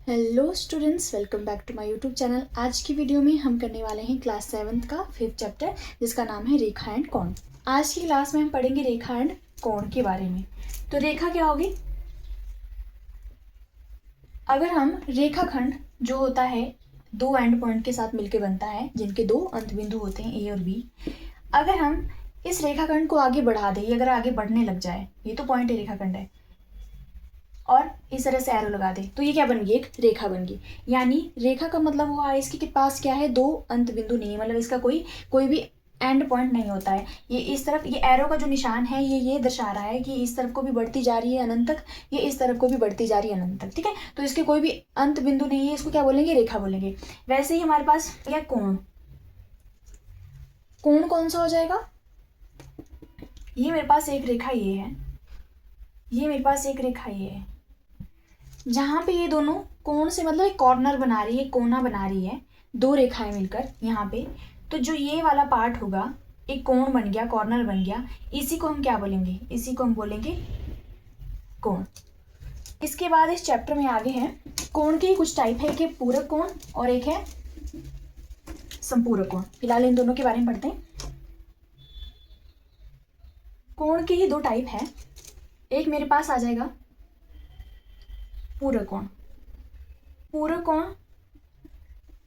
Hello students, welcome back to my YouTube channel. आज की video में हम करने वाले हैं क्लास 7th का 5th चैप्टर, जिसका नाम है रेखा एंड कोण। आज की क्लास में हम पढ़ेंगे रेखा एंड कोण के बारे में। तो रेखा क्या होगी? अगर हम रेखाखंड जो होता है दो एंड पॉइंट के साथ मिलकर बनता है, जिनके दो अंत बिंदु होते हैं ए और बी, अगर हम इस रेखाखंड को आगे बढ़ा दें, अगर आगे बढ़ने लग जाए, ये तो पॉइंट है, रेखाखंड है, और इस तरह से एरो लगा दे, तो ये क्या बन गई? एक रेखा बन गई। यानी रेखा का मतलब हुआ इसके पास क्या है? दो अंत बिंदु नहीं है, मतलब इसका कोई भी एंड पॉइंट नहीं होता है। ये इस तरफ, ये एरो का जो निशान है ये दर्शा रहा है कि इस तरफ को भी बढ़ती जा रही है अनंत तक, ये इस तरफ को भी बढ़ती जा रही है अनंत तक। ठीक है, तो इसके कोई भी अंत बिंदु नहीं है, इसको क्या बोलेंगे? रेखा बोलेंगे। वैसे ही हमारे पास क्या? कोण। कोण कौन सा हो जाएगा? ये मेरे पास एक रेखा ये है, ये मेरे पास एक रेखा ये है, जहाँ पे ये दोनों कोण से मतलब एक कॉर्नर बना रही है, कोना बना रही है, दो रेखाएं मिलकर यहाँ पे। तो जो ये वाला पार्ट होगा, एक कोण बन गया, कॉर्नर बन गया, इसी को हम क्या बोलेंगे? इसी को हम बोलेंगे कोण। इसके बाद इस चैप्टर में आगे है कोण के ही कुछ टाइप है, एक है पूरक कोण और एक है संपूरक कोण। फिलहाल इन दोनों के बारे में पढ़ते हैं। कोण के ही दो टाइप है, एक मेरे पास आ जाएगा पूरक कोण। पूरक कोण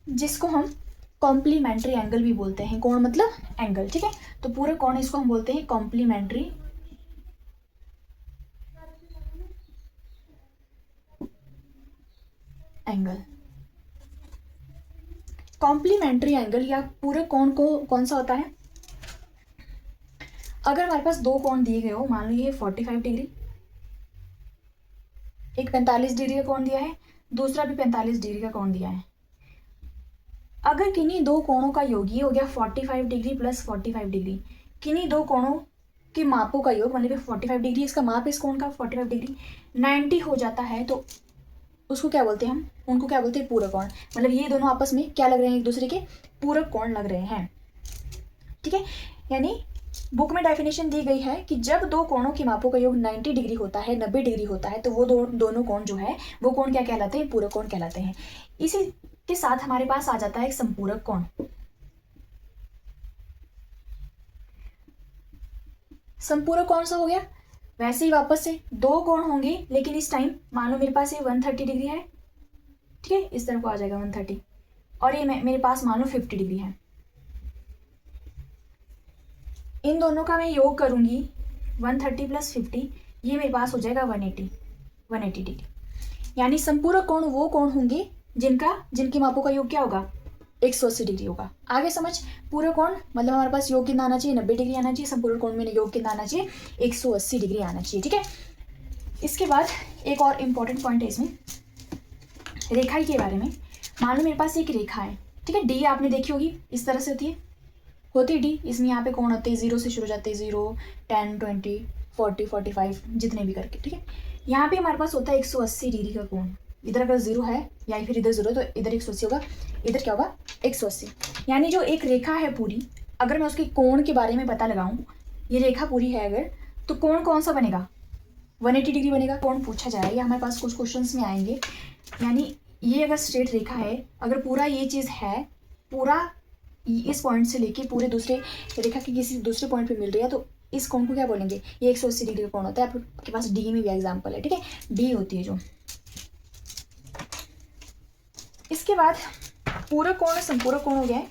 जिसको हम कॉम्प्लीमेंट्री एंगल भी बोलते हैं। कोण मतलब एंगल, ठीक है। तो पूरक कोण इसको हम बोलते हैं कॉम्प्लीमेंट्री एंगल। कॉम्प्लीमेंट्री एंगल या पूरक कोण को कौन सा होता है? अगर हमारे पास दो कोण दिए गए हो, मान लो ये 45 डिग्री, एक 45 डिग्री का कोण दिया है, दूसरा भी 45 डिग्री का कोण दिया है। अगर किन्हीं दो कोणों का योग, ये हो गया 45 डिग्री प्लस 45 डिग्री, किन्हीं दो कोणों के मापों का योग, मतलब 45 डिग्री इसका माप इस कोण का 45 डिग्री 90 हो जाता है, तो उसको क्या बोलते हैं? हम उनको क्या बोलते हैं? पूरक कोण। मतलब ये दोनों आपस में क्या लग रहे हैं? एक दूसरे के पूरक कोण लग रहे हैं, ठीक है। यानी बुक में डेफिनेशन दी गई है कि जब दो कोणों के मापों का योग 90 डिग्री होता है, 90 डिग्री होता है, तो वो दोनों कोण जो है वो कोण क्या कहलाते हैं? पूरक कोण कहलाते हैं। इसी के साथ हमारे पास आ जाता है एक संपूरक कोण। संपूरक कौन सा हो गया? वैसे ही वापस से दो कोण होंगे, लेकिन इस टाइम मान लो मेरे पास ये 130 डिग्री है, ठीक है, इस तरफ को आ जाएगा 130, और ये मेरे पास मान लो 50 डिग्री है। इन दोनों का मैं योग करूंगी 130 प्लस 50, ये मेरे पास हो जाएगा 180 डिग्री। यानी संपूरक कोण वो कोण होंगे जिनके मापों का योग क्या होगा? 180 डिग्री होगा। आगे समझ। पूरक कोण मतलब हमारे पास योग कितना आना चाहिए? 90 डिग्री आना चाहिए। संपूर्ण कोण में योग कितना आना चाहिए? 180 डिग्री आना चाहिए, ठीक है। इसके बाद एक और इम्पॉर्टेंट पॉइंट है इसमें, रेखा के बारे में। मान लो मेरे पास एक रेखा है, ठीक है, डी आपने देखी होगी, इस तरह से होती है डी। इसमें यहाँ पे कोण होते हैं, 0 से शुरू हो जाते हैं, 0, 10, 20, 40, 45, जितने भी करके, ठीक है। यहाँ पे हमारे पास होता है 180 डिग्री का कोण। इधर अगर 0 है या फिर इधर 0 है, तो इधर 180 होगा, इधर क्या होगा? 180। यानी जो एक रेखा है पूरी, अगर मैं उसके कोण के बारे में पता लगाऊं, ये रेखा पूरी है अगर, तो कोण कौन सा बनेगा? 180 डिग्री बनेगा। कोण पूछा जाए या हमारे पास कुछ क्वेश्चंस में आएंगे। यानी ये अगर स्ट्रेट रेखा है, अगर पूरा ये चीज़ है, पूरा इस पॉइंट से लेके पूरे दूसरे रेखा के किसी दूसरे पॉइंट पे मिल रही है, तो इस कोण को क्या बोलेंगे? ये 180 डिग्री का कोण होता है। आपके पास डी में भी एग्जाम्पल है, ठीक है, डी होती है जो। इसके बाद पूरक कोण और संपूरक कोण हो गया है।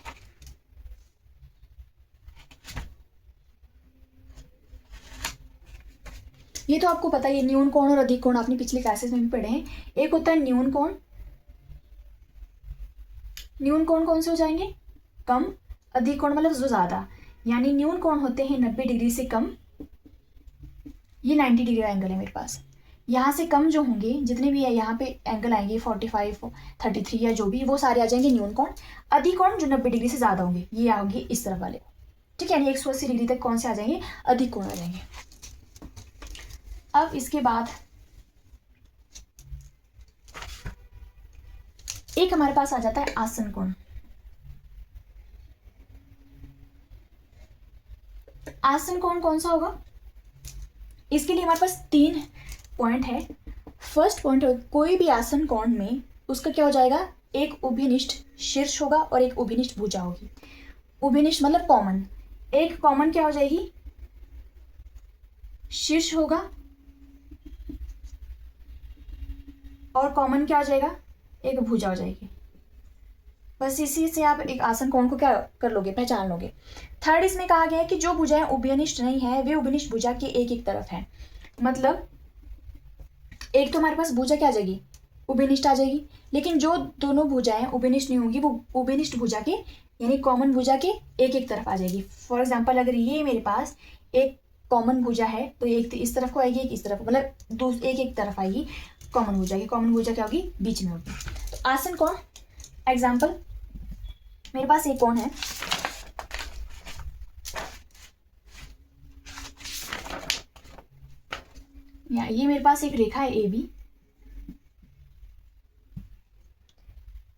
ये तो आपको पता है, ये न्यून कोण और अधिक कोण आपने पिछले क्लासेस में भी पढ़े हैं। एक होता है न्यून कोण। न्यून कोण कौन से हो जाएंगे? कम। अधिक कोण मतलब जो ज्यादा। यानी न्यून कोण होते हैं 90 डिग्री से कम, ये 90 डिग्री का एंगल है मेरे पास। यहाँ से कम जो होंगे, जितने भी है यहाँ पे एंगल आएंगे 45, 33 या जो भी, वो सारे आ जाएंगे न्यून कोण। अधिक कोण जो 90 डिग्री से ज्यादा होंगे, ये आओगे इस तरफ वाले, ठीक है। यानी 180 डिग्री तक कौन से आ जाएंगे? अधिक कोण आ जाएंगे। अब इसके बाद एक हमारे पास आ जाता है आसन कोण। आसन कोण कौन सा होगा? इसके लिए हमारे पास 3 पॉइंट है। फर्स्ट पॉइंट, कोई भी आसन कोण में उसका क्या हो जाएगा, एक उभयनिष्ठ शीर्ष होगा और एक उभयनिष्ठ भुजा होगी। उभयनिष्ठ मतलब कॉमन, एक कॉमन क्या हो जाएगी, शीर्ष होगा और कॉमन क्या हो जाएगा, एक भुजा हो जाएगी। बस इसी से आप एक आसन कोण को क्या कर लोगे, पहचान लोगे। थर्ड इसमें कहा गया है कि जो भुजाएं उभयनिष्ठ नहीं है वे उभयनिष्ठ भुजा के एक एक तरफ है। मतलब एक तो हमारे पास भुजा क्या आ जाएगी, उभयनिष्ठ आ जाएगी, लेकिन जो दोनों भुजाएं उभयनिष्ठ नहीं होंगी वो उभयनिष्ठ भुजा के यानी कॉमन भुजा के एक एक तरफ आ जाएगी। फॉर एग्जाम्पल अगर ये मेरे पास एक कॉमन भुजा है तो एक इस तरफ को आएगी, एक इस तरफ, मतलब एक एक तरफ आएगी कॉमन भुजा की। कॉमन भुजा क्या होगी, बीच में होगी। तो आसन कोण, एग्जाम्पल मेरे पास एक कोण है, ये मेरे पास एक रेखा है ए बी,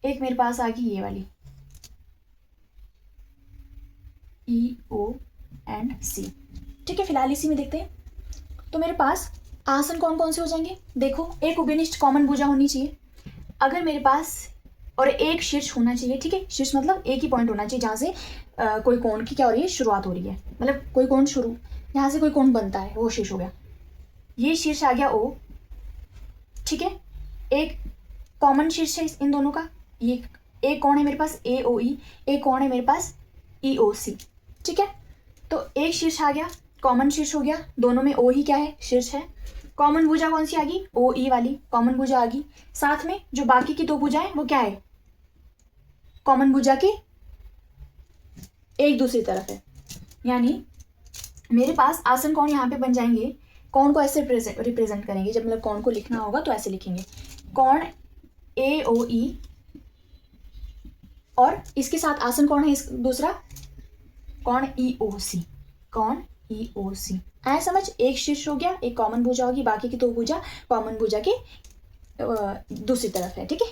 एक मेरे पास आ गई ये वाली ई ओ एंड सी। ठीक है, फिलहाल इसी में देखते हैं। तो मेरे पास आसन कौन कौन से हो जाएंगे, देखो एक उभयनिष्ठ कॉमन भुजा होनी चाहिए अगर मेरे पास, और एक शीर्ष होना चाहिए। ठीक है, शीर्ष मतलब एक ही पॉइंट होना चाहिए जहाँ से कोई कोण की क्या हो रही है, शुरुआत हो रही है, मतलब कोई कोण शुरू, यहाँ से कोई कोण बनता है वो शीर्ष हो गया, ये शीर्ष आ गया ओ। ठीक है, एक कॉमन शीर्ष है इन दोनों का, ये एक कोण है मेरे पास ए ओ ई, एक कोण है मेरे पास ई ओ सी। ठीक है, तो एक शीर्ष आ गया, कॉमन शीर्ष हो गया, दोनों में ओ ही क्या है, शीर्ष है। कॉमन भुजा कौन सी आ गई, ओ ई वाली कॉमन भुजा आ गई। साथ में जो बाकी की दो भुजाएं वो क्या है, कॉमन भुजा की एक दूसरी तरफ है। यानी मेरे पास आसन कोण यहाँ पे बन जाएंगे, कोण को ऐसे रिप्रेजेंट करेंगे, जब मतलब कोण को लिखना होगा तो ऐसे लिखेंगे, कोण ए ओ ई और इसके साथ आसन कोण है दूसरा कोण ई ओ सी, कोण ई ओ सी। आया समझ, एक शीर्ष हो गया, एक कॉमन भुजा होगी, बाकी की दो भुजा कॉमन भुजा की दूसरी तरफ है। ठीक है,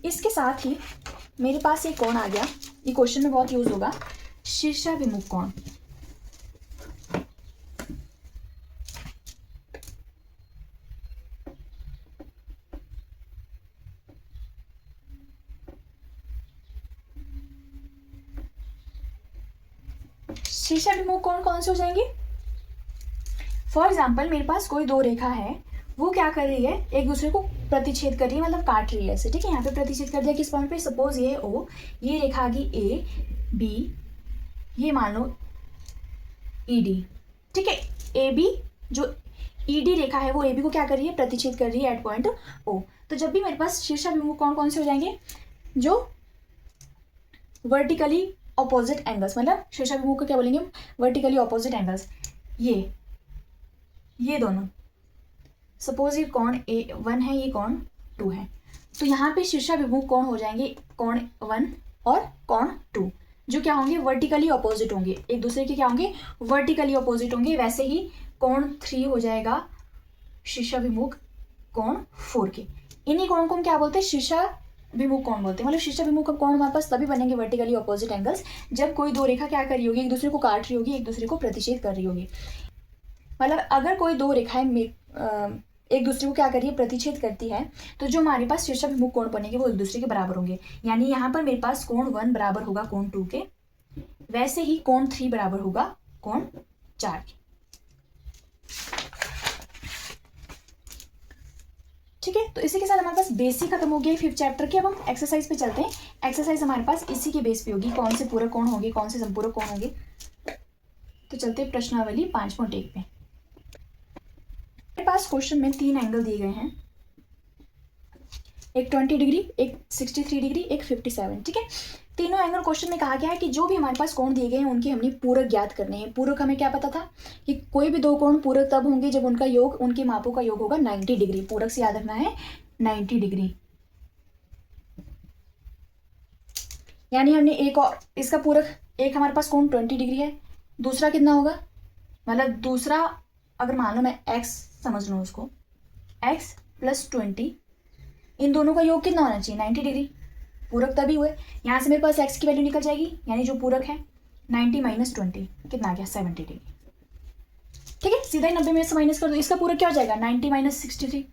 इसके साथ ही मेरे पास एक कोण आ गया, ये क्वेश्चन में बहुत यूज होगा, शीर्षाभिमुख कोण। शीर्षाभिमुख कोण कौन से हो जाएंगे, फॉर एग्जाम्पल मेरे पास कोई दो रेखा है, वो क्या कर रही है, एक दूसरे को प्रतिच्छेद कर रही है, मतलब काट रही है ऐसे। ठीक है, यहाँ पे प्रतिच्छेद कर दिया किस पॉइंट पे, सपोज ये ओ, ये रेखा आ गई ए बी, ये मान लो ई डी। ठीक है, ए बी जो ई डी रेखा है वो ए बी को क्या कर रही है, प्रतिच्छेद कर रही है एट पॉइंट ओ। तो जब भी मेरे पास शीर्षाभिमुख कोण कौन से हो जाएंगे, जो वर्टिकली ऑपोजिट एंगल्स, मतलब शीर्षाभिमुख को क्या बोलेंगे हम, वर्टिकली ऑपोजिट एंगल्स। ये दोनों, सपोज ये कोण A1 है, ये कोण 2 है, तो यहाँ पे शीर्षाभिमुख कोण हो जाएंगे कोण 1 और कोण 2, जो क्या होंगे, वर्टिकली ऑपोजिट होंगे, एक दूसरे के क्या होंगे, वर्टिकली ऑपोजिट होंगे। वैसे ही कोण 3 हो जाएगा शीर्षाभिमुख कोण 4 के। इन्हीं कोण को हम क्या बोलते हैं, शीर्षाभिमुख कोण बोलते हैं। मतलब शीर्षाभिमुख कोण हमारे पास तभी बनेंगे वर्टिकली ऑपोजिट एंगल्स, जब कोई दो रेखा क्या कर रही होगी, एक दूसरे को काट रही होगी, एक दूसरे को प्रतिच्छेद कर रही होगी। मतलब अगर कोई दो रेखाएं एक दूसरे को क्या कर रही है, प्रतिच्छेद करती है, तो जो हमारे पास शीर्षाभिमुख कोण बनेंगे वो एक दूसरे के बराबर होंगे। यानी यहाँ पर मेरे पास कोण 1 बराबर होगा कोण 2 के, वैसे ही कोण 3 बराबर होगा कोण 4 के। ठीक है, तो इसी के साथ हमारे पास बेसिक खत्म हो गया 5th चैप्टर की। अब हम एक्सरसाइज पे चलते हैं। एक्सरसाइज हमारे पास इसी के बेस पे होगी, कौन से पूरक कोण होंगे, कौन से संपूरक कोण होंगे। तो चलते हैं प्रश्नावली 5.1 पे। मेरे पास क्वेश्चन में 3 एंगल दिए गए हैं, एक 20 डिग्री, एक 63 डिग्री, एक 57। ठीक है, तीनों एंगल क्वेश्चन में कहा गया है कि जो भी हमारे पास कोण दिए गए हैं उनके हमने पूरक ज्ञात करने हैं। पूरक हमें क्या पता था कि कोई भी दो कोण पूरक तब होंगे जब उनका योग, उनके मापों का योग होगा 90 डिग्री। पूरक से याद रखना है 90 डिग्री। यानी हमने एक और इसका पूरक, एक हमारे पास कोण 20 डिग्री है, दूसरा कितना होगा, मतलब दूसरा अगर मान लो मैं x समझ लूँ उसको, x + 20, इन दोनों का योग कितना होना चाहिए, 90 डिग्री। पूरक तभी हुए, यहाँ से मेरे पास x की वैल्यू निकल जाएगी, यानी जो पूरक है 90 - 20 कितना आ गया, 70 डिग्री। ठीक है, सीधा ही 90 में से माइनस कर दो, इसका पूरक क्या हो जाएगा, 90 - 63,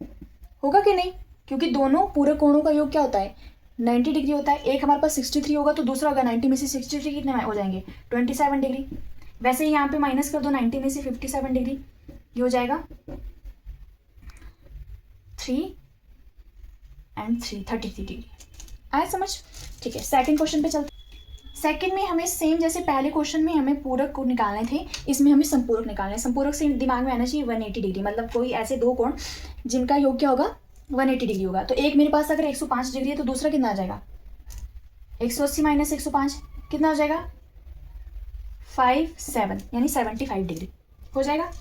होगा कि नहीं, क्योंकि दोनों पूरक कोणों का योग क्या होता है 90 डिग्री होता है। एक हमारे पास 63 होगा तो दूसरा होगा 90 में से 63 कितने हो जाएंगे 27 डिग्री। वैसे ही यहाँ पे माइनस कर दो 90 में से 57 डिग्री, ये हो जाएगा 3 and 3 33 डिग्री। आया समझ? ठीक है, सेकंड क्वेश्चन पे चलते। सेकंड में हमें सेम जैसे पहले क्वेश्चन में हमें पूरक को निकालने थे, इसमें हमें संपूरक निकालना है। संपूरक से दिमाग में आना चाहिए 180 डिग्री, मतलब कोई ऐसे दो कोण जिनका योग क्या होगा 180 डिग्री होगा। तो एक मेरे पास अगर 105 डिग्री है तो दूसरा कितना आ जाएगा 180 माइनस 105 कितना हो जाएगा 57 यानी 75 डिग्री हो जाएगा।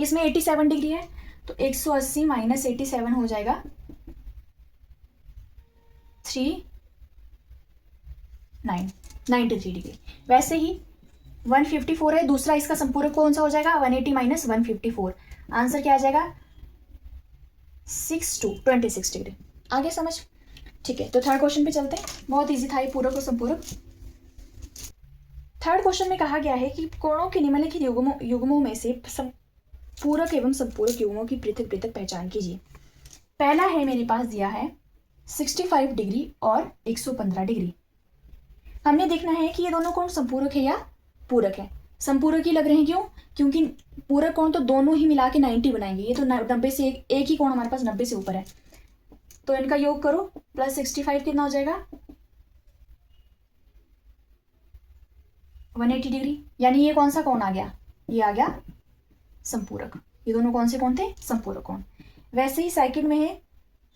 इसमें 87 डिग्री है तो 180 माइनस 87 हो जाएगा 93 डिग्री। वैसे ही 154 है, दूसरा इसका संपूरक कौन सा हो जाएगा 180 माइनस 154, आंसर क्या आ जाएगा 26 डिग्री। आगे समझ? ठीक है, तो थर्ड क्वेश्चन पे चलते हैं। बहुत इजी था ये पूरक और संपूरक। थर्ड क्वेश्चन में कहा गया है कि कोणों के निम्नलिखित युग्मों में से पूरक एवं संपूरक युग्मों की पृथक पृथक पहचान कीजिए। पहला है मेरे पास दिया है 65 डिग्री और 115 डिग्री। हमने देखना है कि ये दोनों कोण संपूरक है या पूरक है। संपूरक ही लग रहे हैं, क्यों? क्योंकि पूरक कोण तो दोनों ही मिला के 90 बनाएंगे। ये तो 90 से एक ही कोण हमारे पास 90 से ऊपर है, तो इनका योग करो प्लस 65 कितना हो जाएगा 180 डिग्री, यानी ये कौन सा कोण आ गया, ये आ गया संपूरक। ये दोनों कौन से कोण थे संपूरक कोण। वैसे ही सेकंड में है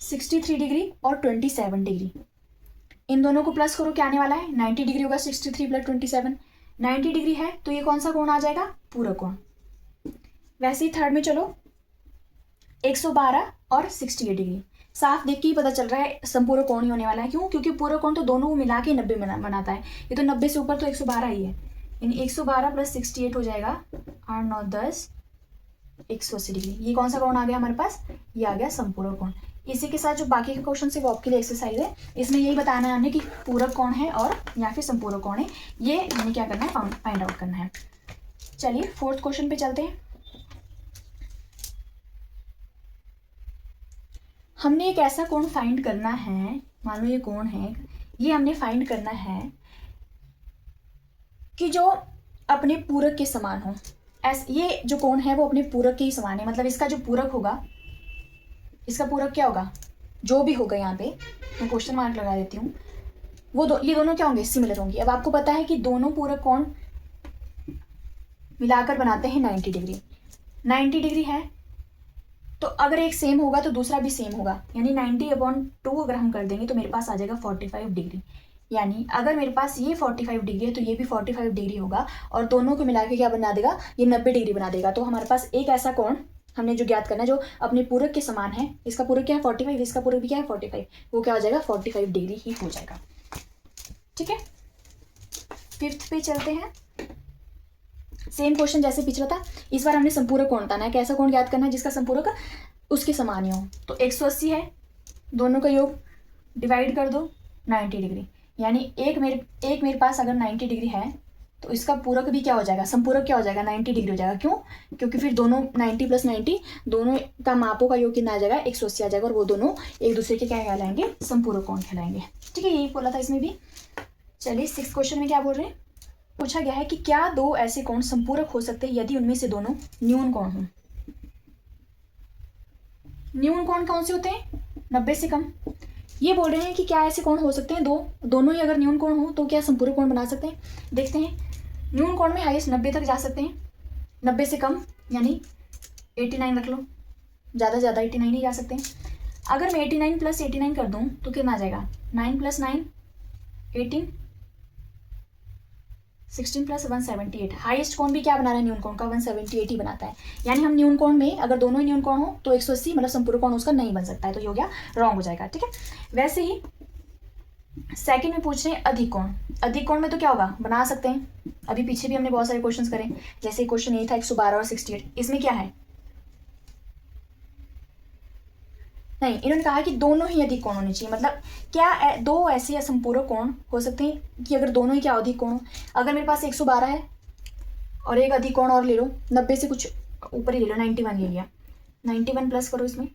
63 डिग्री और 27 डिग्री। इन दोनों को प्लस करो, क्या आने वाला है 90 डिग्री होगा 63 प्लस 27, 90 डिग्री है तो ये कौन सा कोण आ जाएगा पूरक कोण। वैसे ही थर्ड में चलो 112 और 68 डिग्री। साफ देख के ही पता चल रहा है संपूरक कोण ही होने वाला है। क्यों? क्योंकि पूरक कोण तो दोनों मिला के 90 बनाता है। ये तो 90 से ऊपर तो 112 ही है, यानी 112 प्लस 68 हो जाएगा 8 9 10 180 डिग्री। ये कौन सा कोण आ गया हमारे पास, ये आ गया संपूरक कोण। इसी के साथ जो बाकी के क्वेश्चन है वो आपके लिए एक्सरसाइज है। इसमें यही बताना है हमने कि पूरक कौन है और या फिर संपूरक कौन है, ये हमें क्या करना है फाइंड आउट करना है। चलिए फोर्थ क्वेश्चन पे चलते हैं। हमने एक ऐसा कोण फाइंड करना है, मान लो ये कोण है, ये हमने फाइंड करना है कि जो अपने पूरक के समान हो। ये जो कोण है वो अपने पूरक के ही समान है, मतलब इसका जो पूरक होगा, इसका पूरक क्या होगा, जो भी होगा, यहाँ पे मैं क्वेश्चन मार्क लगा देती हूँ, वो ये दोनों क्या होंगे सिमिलर होंगे। अब आपको पता है कि दोनों पूरक कोण मिलाकर बनाते हैं 90 डिग्री। 90 डिग्री है तो अगर एक सेम होगा तो दूसरा भी सेम होगा, यानी 90/2 अगर हम कर देंगे तो मेरे पास आ जाएगा 45 डिग्री। यानी अगर मेरे पास ये 45 डिग्री है तो ये भी 45 डिग्री होगा, और दोनों को मिला के क्या बना देगा, ये 90 डिग्री बना देगा। तो हमारे पास एक ऐसा कोण हमने जो ज्ञात करना है जो अपने पूरक के समान है। इसका पूरक क्या है 45, इसका पूरक भी क्या है 45, वो क्या हो जाएगा 45 डिग्री ही हो जाएगा। ठीक है, फिफ्थ पे चलते हैं। सेम क्वेश्चन जैसे पिछला था, इस बार हमने संपूरक कोण बताना है, कैसा कोण ज्ञात करना है जिसका संपूरक उसके समान ही हो। तो 180 है, दोनों का योग डिवाइड कर दो 90 डिग्री, यानी एक मेरे पास अगर 90 डिग्री है तो इसका पूरक भी क्या हो जाएगा, संपूरक क्या हो जाएगा 90 डिग्री हो जाएगा। क्यों? क्योंकि फिर दोनों 90 प्लस 90 दोनों का मापों का योग कितना आ जाएगा 180 आ जाएगा, और वो दोनों एक दूसरे के क्या कहलाएंगे संपूरक कोण कहलाएंगे। ठीक है, यही बोला था इसमें भी। चलिए 6th क्वेश्चन में क्या बोल रहे हैं, पूछा गया है कि क्या दो ऐसे कोण संपूरक हो सकते हैं यदि उनमें से दोनों न्यून कोण हों। न्यून कोण कौन से होते हैं 90 से कम। ये बोल रहे हैं कि क्या ऐसे कोण हो सकते हैं दोनों ही अगर न्यून कोण हो तो क्या संपूरक कोण बना सकते हैं। देखते हैं, न्यून कोण में हाईएस्ट 90 तक जा सकते हैं, 90 से कम यानी 89 रख लो, ज़्यादा 89 ही जा सकते हैं। अगर मैं 89 प्लस 89 कर दूं तो कितना आ जाएगा 9 प्लस 9 18, 16 प्लस 178। हाईएस्ट कोण भी क्या बना रहा है न्यून कोण का 178 ही बनाता है, यानी हम न्यून कोण में अगर दोनों ही न्यून कोण हो तो 180 मतलब संपूरक कोण उसका नहीं बन सकता है, तो ये हो गया रॉन्ग हो जाएगा। ठीक है, वैसे ही सेकंड में पूछ रहे हैं अधिक कोण। अधिक कोण में तो क्या होगा बना सकते हैं, अभी पीछे भी हमने बहुत सारे क्वेश्चंस करे, जैसे क्वेश्चन ये था 112 और 68, इसमें क्या है नहीं, इन्होंने कहा कि दोनों ही अधिक कोण होने चाहिए। मतलब क्या दो ऐसे संपूरक कोण हो सकते हैं कि अगर दोनों ही क्या अधिक कोण हो। अगर मेरे पास 112 है और एक अधिक कोण और ले लो, 90 से कुछ ऊपर ही ले लो, 91 ले लिया, 91 प्लस करो इसमें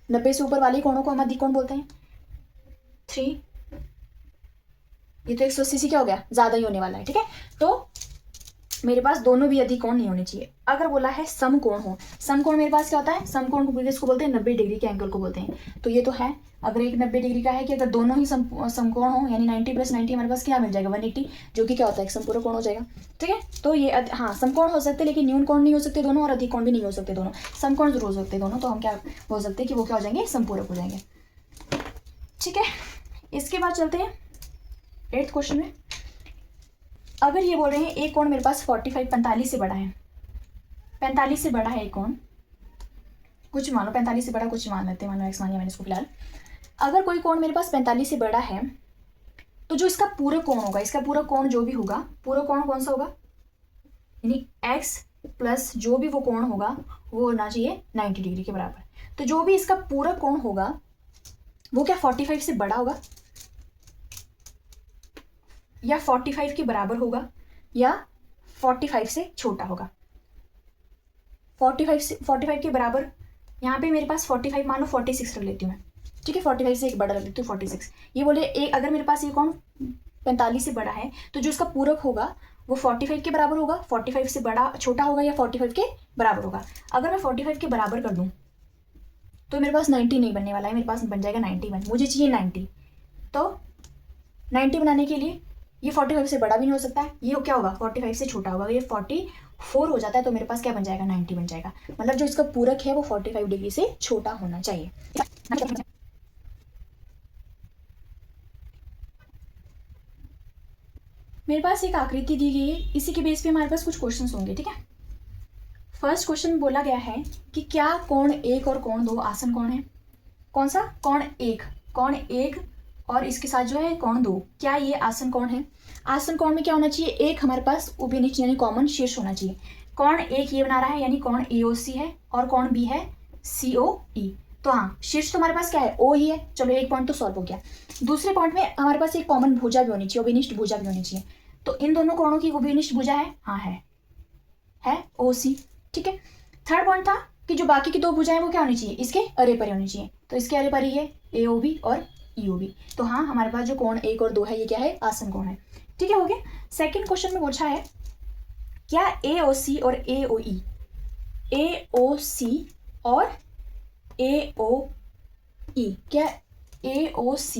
90 से ऊपर वाले कोणों को हम अधिक कोण बोलते हैं। 3, ये तो 180 से क्या हो गया, ज़्यादा ही होने वाला है, ठीक है। तो मेरे पास दोनों भी अधिक कोण नहीं होने चाहिए। अगर बोला है समकोण हो, समकोण मेरे पास क्या होता है, समकोण को किसको बोलते हैं, 90 डिग्री के एंगल को बोलते हैं। तो ये तो है, अगर एक 90 डिग्री का है कि अगर दोनों ही समकोण हो, यानी 90 + 90 हमारे पास क्या मिल जाएगा, 180, जो कि क्या होता है, एक समपूरक कोण हो जाएगा, ठीक है। तो ये हाँ समकोण हो सकते हैं, लेकिन न्यून कोण नहीं हो सकते दोनों, और अधिक कोण भी नहीं हो सकते दोनों, समकोण जरूर हो सकते हैं दोनों। तो हम क्या बोल सकते हैं कि वो क्या हो जाएंगे, समपूरक हो जाएंगे, ठीक है। इसके बाद चलते हैं 8th क्वेश्चन में। अगर ये बोल रहे हैं एक कोण मेरे पास 45 से बड़ा है, 45 से बड़ा है एक कोण, कुछ मान लो 45 से बड़ा, कुछ मान लेते हैं, मान लो एक्स मान लिया मैंने इसको फिलहाल। अगर कोई कोण मेरे पास 45 से बड़ा है, तो जो इसका पूरा कोण होगा, इसका पूरा कोण जो भी होगा, पूरा कोण कौन सा होगा, यानी x प्लस जो भी वो कोण होगा वो होना चाहिए 90 डिग्री के बराबर। तो जो भी इसका पूरा कोण होगा वो क्या 45 से बड़ा होगा, या 45 के बराबर होगा, या 45 से छोटा होगा। 45 के बराबर, यहाँ पे मेरे पास 45 मान लो 46 रख लेती हूँ मैं, ठीक है, 45 से एक बड़ा रख लेती हूँ 46। ये बोले एक, अगर मेरे पास ये कोण 45 से बड़ा है, तो जो इसका पूरक होगा वो 45 के बराबर होगा, 45 से बड़ा छोटा होगा, या 45 के बराबर होगा। अगर मैं 45 के बराबर कर दूँ तो मेरे पास 90 नहीं बनने वाला है, मेरे पास बन जाएगा 91, मुझे चाहिए 90। तो 90 बनाने के लिए ये 45 से बड़ा भी नहीं हो सकता है, ये क्या होगा 45 से छोटा होगा, ये 44 हो जाता है, तो मेरे पास क्या बन जाएगा 90 बन जाएगा। मतलब जो इसका पूरक है वो 45 डिग्री से छोटा होना चाहिए। मेरे पास एक आकृति दी गई है, इसी के बेस पे हमारे पास कुछ क्वेश्चंस होंगे, ठीक है। फर्स्ट क्वेश्चन बोला गया है कि क्या कोण 1 और कोण 2 आसन कोण है। कौन सा, कोण 1 और इसके साथ जो है कोण 2, क्या ये आसन कोण है। आसन कोण में क्या होना चाहिए, एक हमारे पास उभयनिष्ठ यानी कॉमन शीर्ष होना चाहिए। कोण 1 ये बना रहा है, यानी कोण AOC है, और कोण B है COE। तो हाँ, शीर्ष तो हमारे पास क्या है, O ही है। चलो एक पॉइंट तो सॉल्व हो गया। दूसरे पॉइंट में हमारे पास एक कॉमन भुजा भी होनी चाहिए, उभयनिष्ठ भुजा भी होनी चाहिए। तो इन दोनों कोणों की उभयनिष्ठ भुजा है, हाँ है OC, ठीक है। थर्ड पॉइंट था कि जो बाकी की दो भुजाएं वो क्या होनी चाहिए, इसके अरे परे होनी चाहिए। तो इसके अरे परे है AOB और EOB। तो हाँ, हमारे पास जो कोण 1 और 2 है ये क्या है, आसन कोण है, ठीक है, हो गया। सेकंड क्वेश्चन में पूछा है क्या AOC और AOE, AOC और AOE, क्या AOC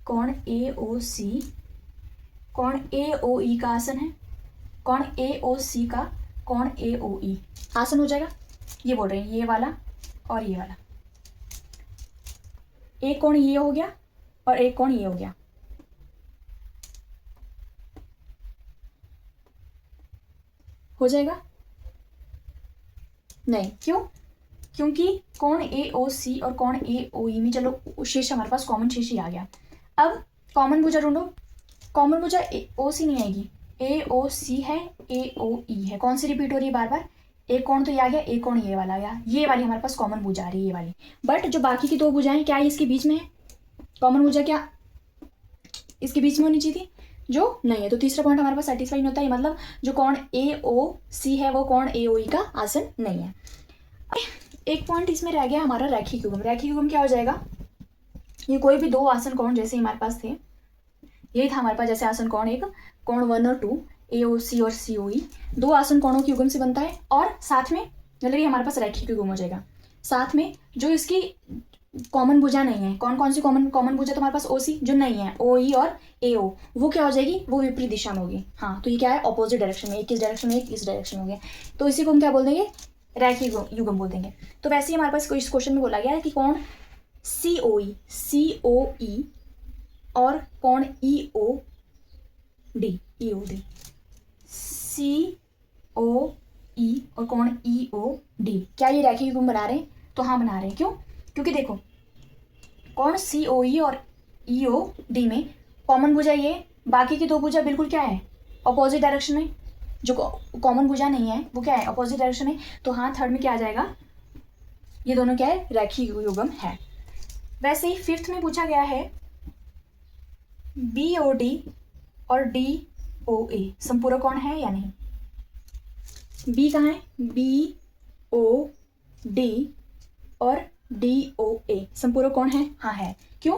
कोण AOC कोण AOE का आसन है, कोण AOC का कोण AOE आसन हो जाएगा। ये बोल रहे हैं ये वाला और ये वाला, एक कोण ये हो गया और एक कोण ये हो गया, हो जाएगा नहीं, क्यों, क्योंकि कोण AOC और कोण AOE में चलो शीर्ष हमारे पास कॉमन शीर्ष ही आ गया। अब कॉमन भुजा ढूंढो, कॉमन भुजा OC नहीं आएगी, AOC है AOE है, कौन सी रिपीट हो रही है बार बार, एक कोण तो ये आ गया, एक कोण ये वाला आ गया, ये वाली हमारे पास कॉमन भुजा आ रही है, ये वाली। बट जो बाकी की दो भुजाएं क्या इसके बीच में है, कॉमन भुजा क्या इसके बीच में होनी चाहिए थी, जो नहीं है। तो तीसरा पॉइंट हमारे पास सेटिस्फाई नहीं होता है, मतलब जो कोण AOC है वो कोण AOE का आसन नहीं है। एक पॉइंट इसमें रह गया हमारा रैखिक युग्म। रैखिक युग्म क्या हो जाएगा, ये कोई भी दो आसन कोण जैसे हमारे पास थे, यही था हमारे पास, जैसे आसन कोण एक, कोण 1 और 2 AOC और COE, दो आसन कोणों के युग्म से बनता है, और साथ में मतलब ये हमारे पास रैखिक युग्म हो जाएगा। साथ में जो इसकी कॉमन भुजा नहीं है, कौन कौन सी कॉमन भुजा तो हमारे पास OC जो नहीं है, OE और AO, वो क्या हो जाएगी, वो विपरीत दिशा में होगी। हाँ, तो ये क्या है, ऑपोजिट डायरेक्शन में, एक किस डायरेक्शन में, एक इस डायरेक्शन में हो गया, तो इसी को हम क्या बोल देंगे, रैखिक युग्म बोल देंगे। तो वैसे ही हमारे पास इस क्वेश्चन में बोला गया है कि कोण COE और कोण EOD COE और कोण EOD, क्या ये रैखिक युग्म बना रहे हैं, तो हाँ बना रहे हैं। क्यों, क्योंकि देखो कोण COE और EOD में कॉमन भुजा ये, बाकी की दो भुजा बिल्कुल क्या है, अपोजिट डायरेक्शन में, जो कॉमन भुजा नहीं है वो क्या है, अपोजिट डायरेक्शन में। तो हाँ, थर्ड में क्या आ जाएगा, ये दोनों क्या है, रैखिक युग्म है। वैसे ही फिफ्थ में पूछा गया है BOD और DOA संपूरक कोण है या नहीं। B कहाँ है, BOD और DOA संपूरक कोण है? हाँ है। क्यों?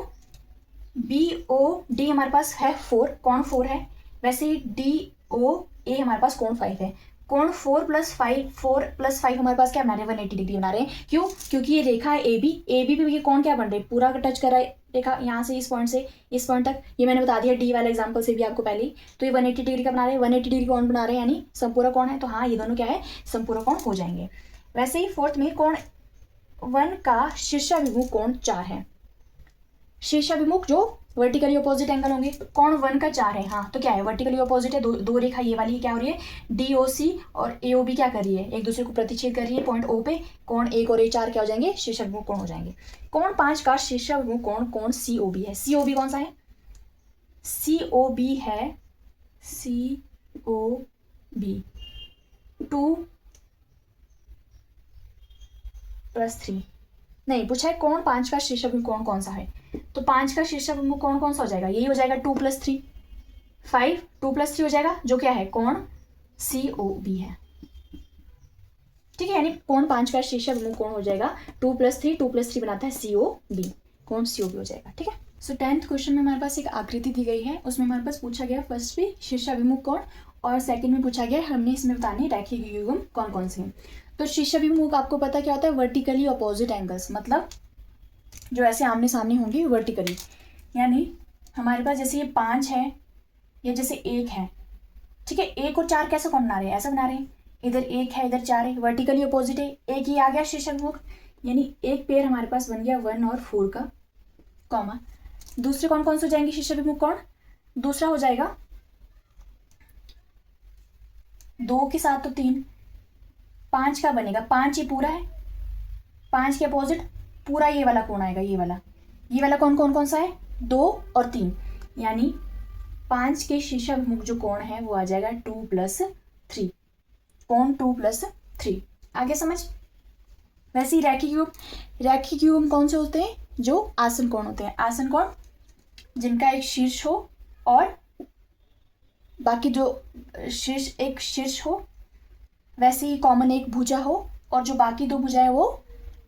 BOD हमारे पास है 4, कोण 4 है, वैसे ही DOA हमारे पास कोण 5 है। कोण 4 + 5 हमारे पास क्या बना रहे हैं? 180 डिग्री बना रहे हैं। क्यों? क्योंकि ये रेखा है AB पे ये कोण क्या बन रहे हैं? पूरा टच कर रहा है रेखा, यहाँ से इस पॉइंट से इस पॉइंट तक। ये मैंने बता दिया D वाले एग्जाम्पल से भी आपको पहले ही। तो ये 180 डिग्री का बना रहे हैं, 180 डिग्री कोण बना रहे हैं, यानी संपूरक कोण है। तो हाँ, ये दोनों क्या है? संपूरक कोण हो जाएंगे। वैसे ही फोर्थ में कोण 1 का शीर्षाभिमुख कोण 4 है। शीर्षाभिमुख जो वर्टिकली अपोजिट एंगल होंगे, कोण 1 का 4 है। हाँ, तो क्या है? वर्टिकली अपोजिट है, दो रेखा ये वाली क्या हो रही है? DOC और AOB क्या कर रही है? एक दूसरे को प्रतिच्छेद कर रही है पॉइंट O पे। कोण 1 और A4 क्या हो जाएंगे? शीर्षाभिमुख कोण हो जाएंगे। कोण 5 का शीर्षाभिमुख कोण COB है। COB कौन सा है? COB है COB 2 + 3 नहीं पूछा है। कोण 5 का शीर्षाभिमुख कोण कौन सा है? तो 5 का शीर्षाभिमुख कोण कौन सा हो जाएगा? यही हो जाएगा 2 + 3 5, 2 + 3 हो जाएगा, जो क्या है? कोण COB है। ठीक है, यानी कोण 5 का शीर्षाभिमुख कोण हो जाएगा 2 + 3, 2 + 3 बनाता है COB, कोण COB हो जाएगा। ठीक है। सो 10th क्वेश्चन में हमारे पास एक आकृति दी गई है, उसमें हमारे पास पूछा गया फर्स्ट में शीर्षाभिमुख कोण और सेकंड में पूछा गया हमने इसमें बताने रैखिक युग्म कौन कौन से हैं। तो शीर्षाभिमुख आपको पता क्या होता है? वर्टिकली अपोजिट एंगल्स, मतलब जो ऐसे आमने सामने होंगे वर्टिकली। यानी हमारे पास जैसे ये 5 है या जैसे 1 है, ठीक है, 1 और 4 कैसे कौन बना रहे हैं? ऐसा बना रहे हैं, इधर 1 है इधर 4 है, वर्टिकली अपोजिट है। एक ही आ गया शीर्षाभिमुख, यानी एक पेयर हमारे पास बन गया 1 और 4 का, कॉमा। दूसरे कौन कौन से हो जाएंगे शीर्षाभिमुख कोण? दूसरा हो जाएगा 2 के साथ तो 3, 5 का बनेगा, 5 ये पूरा है, 5 के अपोजिट पूरा ये वाला कोण आएगा, ये वाला कौन कौन सा है? 2 और 3, यानी 5 के शीर्षाभिमुख जो कोण है वो आ जाएगा 2 + 3, कोण 2 + 3। आगे समझ? वैसे ही रैखिक युग्म कौन से होते हैं? जो आसन कोण होते हैं। आसन कोण जिनका एक शीर्ष हो और बाकी जो एक शीर्ष हो, वैसे ही कॉमन एक भुजा हो और जो बाकी 2 भुजाएं वो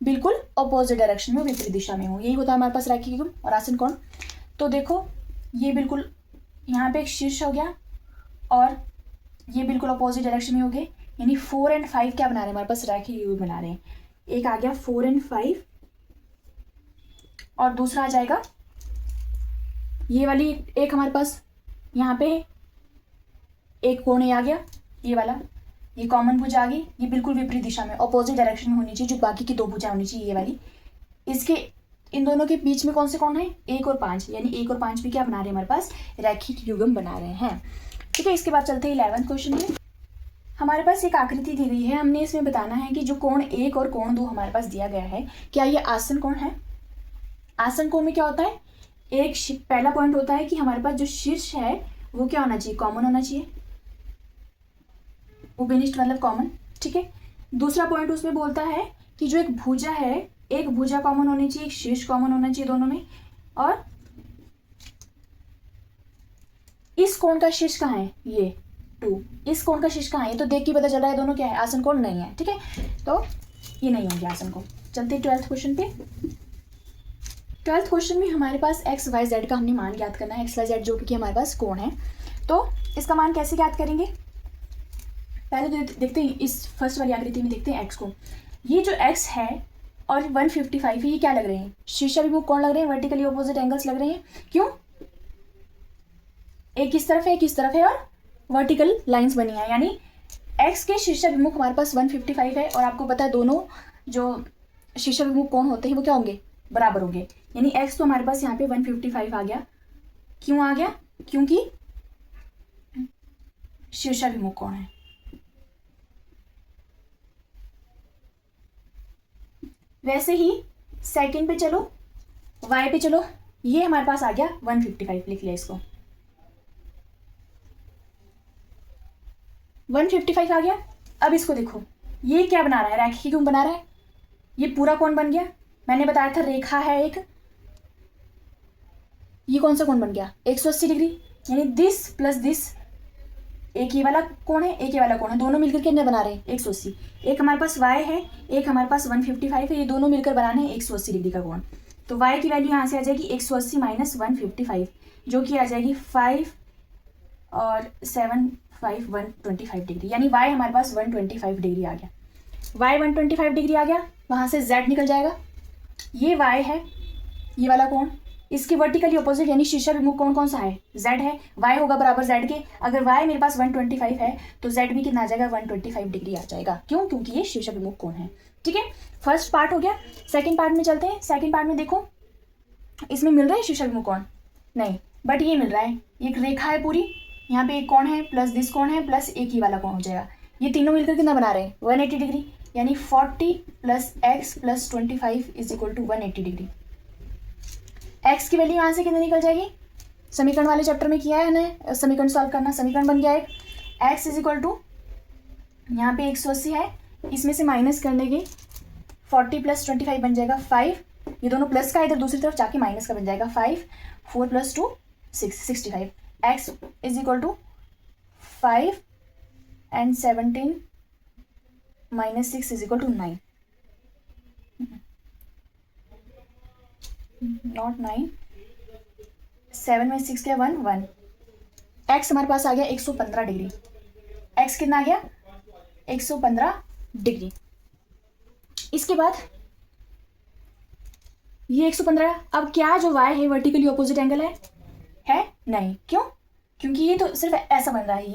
बिल्कुल अपोजिट डायरेक्शन में, विपरीत दिशा में हो। यही होता है हमारे पास रैखिक युग्म और आसन कोण। तो देखो ये बिल्कुल यहाँ पे एक शीर्ष हो गया और ये बिल्कुल अपोजिट डायरेक्शन में हो गए, यानी 4 और 5 क्या बना रहे हैं? हमारे पास रैखिक युग्म बना रहे हैं। एक आ गया 4 और 5 और दूसरा आ जाएगा ये वाली एक हमारे पास यहाँ पे एक कोण आ गया, ये वाला, ये कॉमन भुजा आ गई, ये बिल्कुल विपरीत दिशा में अपोजिट डायरेक्शन में होनी चाहिए, जो बाकी की 2 भुजा होनी चाहिए ये वाली। इसके इन दोनों के बीच में कौन से कोण है? 1 और 5, यानी 1 और 5 भी क्या बना रहे हैं? हमारे पास रैखिक युग्म बना रहे हैं। ठीक है, इसके बाद चलते हैं 11th क्वेश्चन में। हमारे पास एक आकृति दी गई है, हमने इसमें बताना है कि जो कोण 1 और कोण 2 हमारे पास दिया गया है, क्या ये आसन कोण है? आसन कोण में क्या होता है? पहला पॉइंट होता है कि हमारे पास जो शीर्ष है वो क्या होना चाहिए? कॉमन होना चाहिए, उभयनिष्ठ मतलब कॉमन। ठीक है। दूसरा पॉइंट उसमें बोलता है कि जो एक भुजा है, एक भुजा कॉमन होनी चाहिए, एक शीर्ष कॉमन होना चाहिए दोनों में। और इस कोण का शीर्ष कहाँ है? ये 2। इस कोण का शीर्ष कहाँ है? ये तो देख के पता चल रहा है दोनों क्या है, आसन कोण नहीं है। ठीक है, तो ये नहीं होंगे आसन कोण। चलते 12th क्वेश्चन पे। 12th क्वेश्चन में हमारे पास एक्स वाई जेड का हमने मान ज्ञात करना है। एक्स वाई जेड जो कि हमारे पास कोण है, तो इसका मान कैसे ज्ञात करेंगे? पहले तो देखते हैं इस फर्स्ट वाली आकृति में, देखते हैं एक्स को। ये जो एक्स है और 155 है, ये क्या लग रहे हैं? शीर्षाभिमुख कोण लग रहे हैं, वर्टिकली ऑपोजिट एंगल्स लग रहे हैं। क्यों? एक इस तरफ है एक इस तरफ है और वर्टिकल लाइंस बनी है, यानी एक्स के शीर्षाभिमुख हमारे पास 155 है और आपको पता है दोनों जो शीर्षाभिमुख कोण होते हैं वो क्या होंगे? बराबर होंगे। यानी एक्स तो हमारे पास यहाँ पे 155 आ गया। क्यों आ गया? क्योंकि शीर्षाभिमुख कोण है। वैसे ही सेकंड पे चलो, वाई पे चलो, ये हमारे पास आ गया 155, लिख लिया इसको, 155 आ गया। अब इसको देखो, ये क्या बना रहा है? रैखिक युग्म बना रहा है। ये पूरा कोण बन गया, मैंने बताया था रेखा है एक, ये कौन सा कोण बन गया? 180 डिग्री, यानी दिस प्लस दिस एक ये वाला कोण है, एक ये वाला कोण है, दोनों मिलकर कितने बना रहे हैं 180। एक हमारे पास y है, एक हमारे पास 155 है, ये दोनों मिलकर बनाने हैं 180 डिग्री का कोण। तो y की वैल्यू यहाँ से आ जाएगी 180 माइनस 155, जो कि आ जाएगी 5 और 7 5 125 डिग्री, यानी y हमारे पास 125 डिग्री आ गया। y 125 डिग्री आ गया, वहाँ से z निकल जाएगा। ये y है, ये वाला कोण, इसके वर्टिकली ऑपोजिट यानी शीर्षाभिमुख कोण कौन सा है, z है। y होगा बराबर z के, अगर y मेरे पास 125 है तो z भी कितना आ जाएगा 125 डिग्री आ जाएगा। क्यों? क्योंकि ये शीर्षाभिमुख कोण है। ठीक है, फर्स्ट पार्ट हो गया। सेकंड पार्ट में चलते हैं। सेकंड पार्ट में देखो, इसमें मिल रहा है शीर्षाभिमुख कोण नहीं, बट ये मिल रहा है, एक रेखा है पूरी, यहाँ पे एक कोण है प्लस दिस कोण है प्लस एक ही वाला कोण हो जाएगा। ये तीनों मिलकर कितना बना रहे हैं 180 डिग्री, यानी 40 plus X plus 25 is equal to 180 degree. X की वैल्यू यहाँ से कितनी निकल जाएगी, समीकरण वाले चैप्टर में किया है ना समीकरण सॉल्व करना, समीकरण बन गया एक, एक्स इज इक्वल टू यहाँ पे 180 है, इसमें से माइनस करने के 40 प्लस 25 बन जाएगा 5, ये दोनों प्लस का इधर दूसरी तरफ जाके माइनस का बन जाएगा 5, 4 plus 2 6 65। X is equal to 5 and 17 minus 6 is equal to 9, not 9, 7 में 6 क्या 1 1। एक्स हमारे पास आ गया 115 डिग्री, एक्स कितना आ गया 115 डिग्री। इसके बाद ये 115, अब क्या जो y है वर्टिकली ऑपोजिट एंगल है नहीं, क्यों? क्योंकि ये तो सिर्फ ऐसा बन रहा है,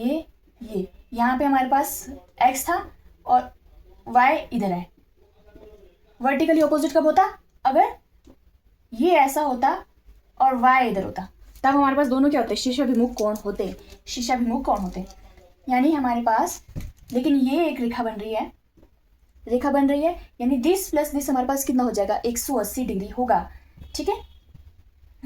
ये यहाँ पे हमारे पास x था और y इधर है। वर्टिकली ऑपोजिट कब होता, अगर ये ऐसा होता और y इधर होता, तब हमारे पास दोनों क्या होते, शीर्षाभिमुख कोण होते, शीर्षाभिमुख कोण होते। यानी हमारे पास, लेकिन ये एक रेखा बन रही है, रेखा बन रही है, यानी दिस प्लस दिस हमारे पास कितना हो जाएगा 180 डिग्री होगा। ठीक है,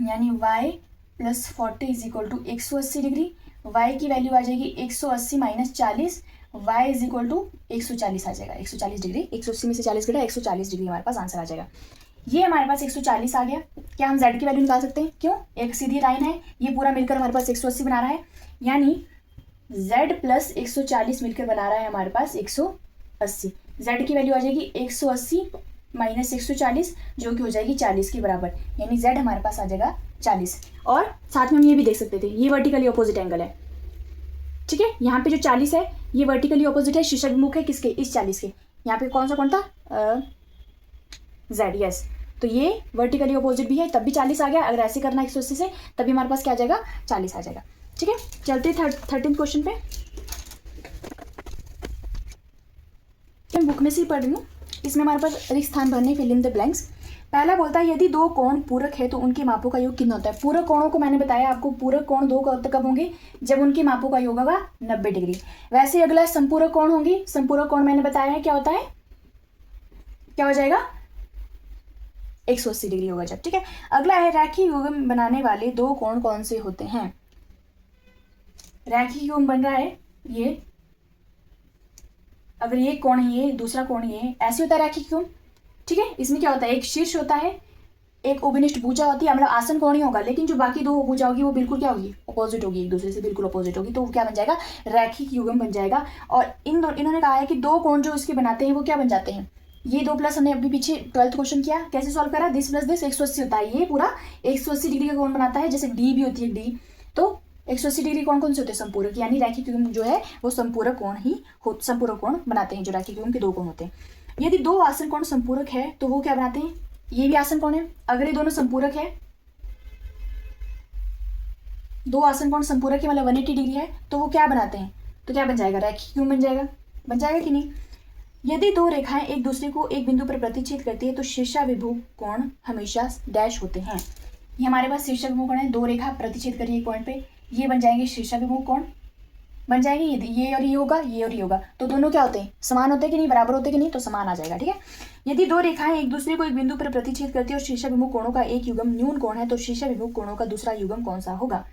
यानी y plus 40 is equal to 180 degree. y की वैल्यू आ जाएगी 180 minus 40, y is equal to 140 आ जाएगा, 140 डिग्री, 180 में से 40 घटा 140 डिग्री हमारे पास आंसर आ जाएगा। ये हमारे पास 140 आ गया। क्या हम z की वैल्यू निकाल सकते हैं? क्यों? एक सीधी लाइन है, ये पूरा मिलकर हमारे पास 180 बना रहा है, यानी z प्लस 140 मिलकर बना रहा है हमारे पास 180। z की वैल्यू आ जाएगी 180 माइनस 140, जो कि हो जाएगी 40 के बराबर, यानी z हमारे पास आ जाएगा 40। और साथ में हम ये भी देख सकते थे, ये वर्टिकली ऑपोजिट एंगल है। ठीक है, यहाँ पे जो 40 है ये वर्टिकली ऑपोजिट है, शीर्षाभिमुख है किसके, इस 40 के। यहाँ पे कौन सा कोण था z, यस, तो ये वर्टिकली ऑपोजिट भी है, तब भी 40 आ गया। अगर ऐसे करना 180 से, तभी हमारे पास क्या आ जाएगा 40 आ जाएगा। ठीक है, चलते 13 क्वेश्चन पे। मैं बुक में से ही पढ़ रही हूँ, इसमें हमारे पास रिक्त स्थान भरने, फिल इन द ब्लैंक्स। पहला बोलता है यदि दो कोण पूरक है तो उनके मापों का योग कितना होता है। पूरक कोणों को मैंने बताया आपको, पूरक कोण दो कब होंगे, जब उनके मापों का योग होगा 90 डिग्री। वैसे अगला संपूरक कोण होंगी, संपूरक कोण मैंने बताया है क्या होता है, क्या हो जाएगा 180 डिग्री होगा जब। ठीक है, अगला है रैखिक युग्म बनाने वाले दो कोण कौन से होते हैं। रैखिक युग्म बन रहा है ये, अगर ये कोण है, ये दूसरा कोण ये, ऐसे होता है रैखिक युग्म। ठीक है, इसमें क्या होता है, एक शीर्ष होता है, एक उपनिष्ठ भुजा होती है, मतलब आसन कोण ही होगा, लेकिन जो बाकी दो भुजा होगी वो बिल्कुल क्या होगी, अपोजिट होगी, एक दूसरे से बिल्कुल अपोजिट होगी, तो वो क्या बन जाएगा, रैखिक युग्म बन जाएगा। और इन्होंने कहा है कि दो कोण जो इसके बनाते हैं वो क्या बन जाते हैं, ये दो प्लस हमने अभी पीछे 12th क्वेश्चन किया, कैसे सॉल्व करा, दिस प्लस दिस 180 होता है, ये पूरा 180 डिग्री का कोण बनाता है। जैसे डी भी होती है डी, तो 180 डिग्री कौन कौन से होते हैं, संपूरक, यानी रैखिक युग्म जो है वो संपूरक कोण ही संपूरक कोण बनाते हैं, जो रैखिक युग्म के दो कोण होते हैं। यदि दो आसन कोण संपूरक है तो वो क्या बनाते हैं, ये भी आसन कोण है, अगर ये दोनों संपूरक है, दो आसन कोण संपूरक है मतलब 180 डिग्री है, तो वो क्या बनाते हैं, तो क्या बन जाएगा, रैखिक युग्म बन जाएगा कि नहीं। यदि दो रेखाएं एक दूसरे को एक बिंदु पर प्रतिच्छेद करती है तो शीर्षाभिमुख कोण हमेशा डैश होते हैं। ये हमारे पास शीर्षाभिमुख कोण है, दो रेखा प्रतिच्छेद करिए एक पॉइंट पे, ये बन जाएंगे शीर्षाभिमुख कोण, बन जाएंगे ये और ये होगा, ये और ये होगा, तो दोनों क्या होते हैं, समान होते हैं कि नहीं, बराबर होते हैं कि नहीं, तो समान आ जाएगा। ठीक है, यदि दो रेखाएं एक दूसरे को एक बिंदु पर प्रतिच्छेद करती है और शीर्षाभिमुख कोणों का एक युग्म न्यून कोण है तो शीर्षाभिमुख कोणों का दूसरा युग्म कौन सा होगा।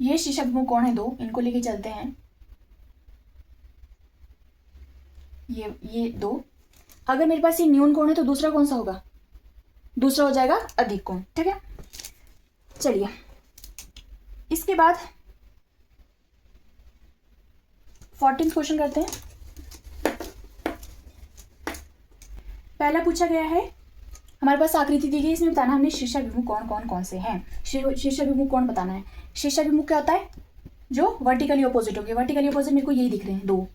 ये शीर्षाभिमुख कोण है दो, इनको लेके चलते हैं, ये दो, अगर मेरे पास ये न्यून कोण है तो दूसरा कौन सा होगा, दूसरा हो जाएगा अधिक कोण। ठीक है, चलिए इसके बाद 14 क्वेश्चन करते हैं। पहला पूछा गया है, हमारे पास आकृति दी गई, इसमें बताना हमने शीर्षाभिमुख कौन से हैं। शीर्षाभिमुख कौन बताना है। शीर्षाभिमुख क्या होता है, जो वर्टिकली ऑपोजिट हो गए। वर्टिकली ऑपोजिट मेरे को यही दिख रहे हैं, 2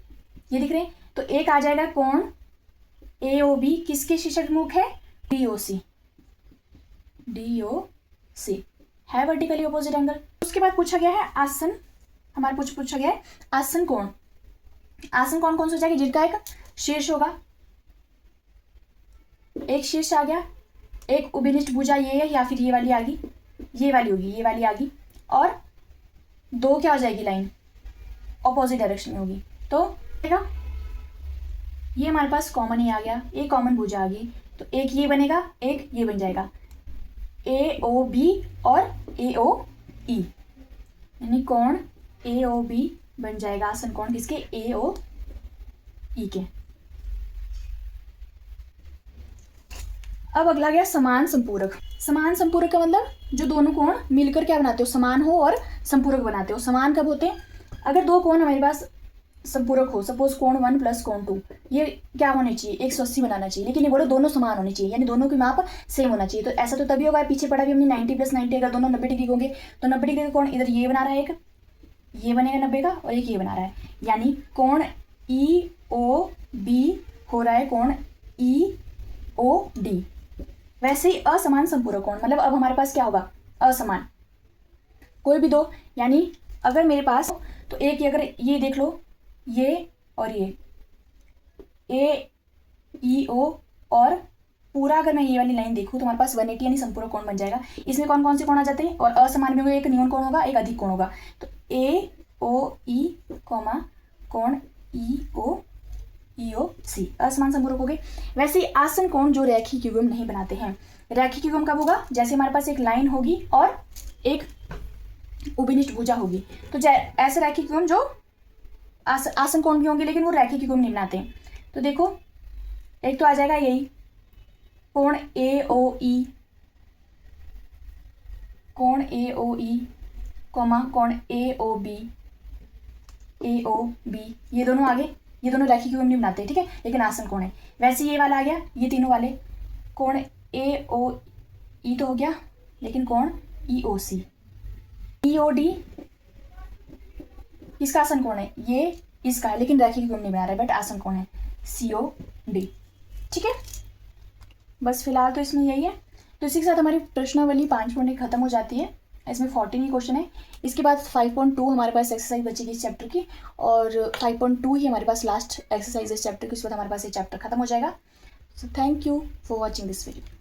ये दिख रहे हैं। तो एक आ जाएगा कोण AOB, किसके शीर्षाभिमुख है, DOC है वर्टिकली ऑपोजिट एंगल। उसके बाद पूछा गया है आसन, हमारे पूछा गया है आसन कोण। आसन कोण कौन सा हो जाएगा, जिनका एक शीर्ष होगा, एक शीर्ष आ गया, एक उभयनिष्ठ भुजा ये है, या फिर ये वाली आ गई, ये वाली होगी, ये वाली आ गई, और 2 क्या हो जाएगी, लाइन ऑपोजिट डायरेक्शन में होगी। तो देखा ये हमारे पास कॉमन ही आ गया, एक कॉमन भुजा आ गई, तो एक ये बनेगा, एक ये बन जाएगा, AOB और AOE, यानी कोण AOB बन जाएगा आसन कोण किसके, AOE के। अब अगला गया समान संपूरक। समान संपूरक का मतलब जो दोनों कोण मिलकर क्या बनाते हो, समान हो और संपूरक बनाते हो। समान कब होते हैं, अगर 2 कोण हमारे पास संपूरक हो, सपोज कोण 1 प्लस कोण 2, ये क्या होने चाहिए, 180 बनाना चाहिए, लेकिन ये बोलो दोनों समान होने चाहिए, यानी दोनों की माप सेम होना चाहिए। तो ऐसा तो तभी होगा, पीछे पढ़ा भी हमने 90 प्लस 90, अगर दोनों 90 डिग्री होंगे तो 90 डिग्री का कोण इधर ये बना रहा है, एक ये बनेगा 90 का, और एक ये बना रहा है, यानी कोण EOB हो रहा है कोण EOD। वैसे ही असमान संपूरक कोण, मतलब अब हमारे पास क्या होगा, असमान कोई भी 2, यानी अगर मेरे पास तो एक ही, अगर ये देख लो, ये और ये AEO, और पूरा अगर मैं ये वाली लाइन देखूँ तो हमारे पास 180 यानी संपूरक कोण बन जाएगा। इसमें कौन कौन से कोण आ जाते हैं, और असमान में होगा, एक न्यून कोण होगा, एक अधिक कोण होगा। तो AOE कोण EOC असमान संपूरक हो गए। वैसे ही आसन कोण जो रैखिक युग्म नहीं बनाते हैं। रैखिक युग्म कब होगा, जैसे हमारे पास एक लाइन होगी और एक उभयनिष्ठ भुजा होगी, तो ऐसे रैखिक युग्म जो आसन कोण भी होंगे, लेकिन वो रैखिक युग्म नहीं बनाते हैं। तो देखो एक तो आ जाएगा यही कोण AOE, कोण AOB, ये दोनों आगे, ये दोनों रैखिक युग्म नहीं बनाते, ठीक है, लेकिन आसन कोण है। वैसे ये वाला आ गया, ये तीनों वाले कोण AOE तो हो गया, लेकिन कोण EOC, EOD किसका आसन कोण है, ये इसका है, लेकिन रैखिक युग्म नहीं बना रहा है, बट आसन कोण है COD। ठीक है, बस फिलहाल तो इसमें यही है। तो इसी के साथ हमारी प्रश्नावली 5 मिनट खत्म हो जाती है। इसमें 14 ही क्वेश्चन है। इसके बाद 5.2 हमारे पास एक्सरसाइज बचेगी इस चैप्टर की, और 5.2 ही हमारे पास लास्ट एक्सरसाइज इस चैप्टर की। उसके बाद हमारे पास ये चैप्टर खत्म हो जाएगा। So thank you for watching this video.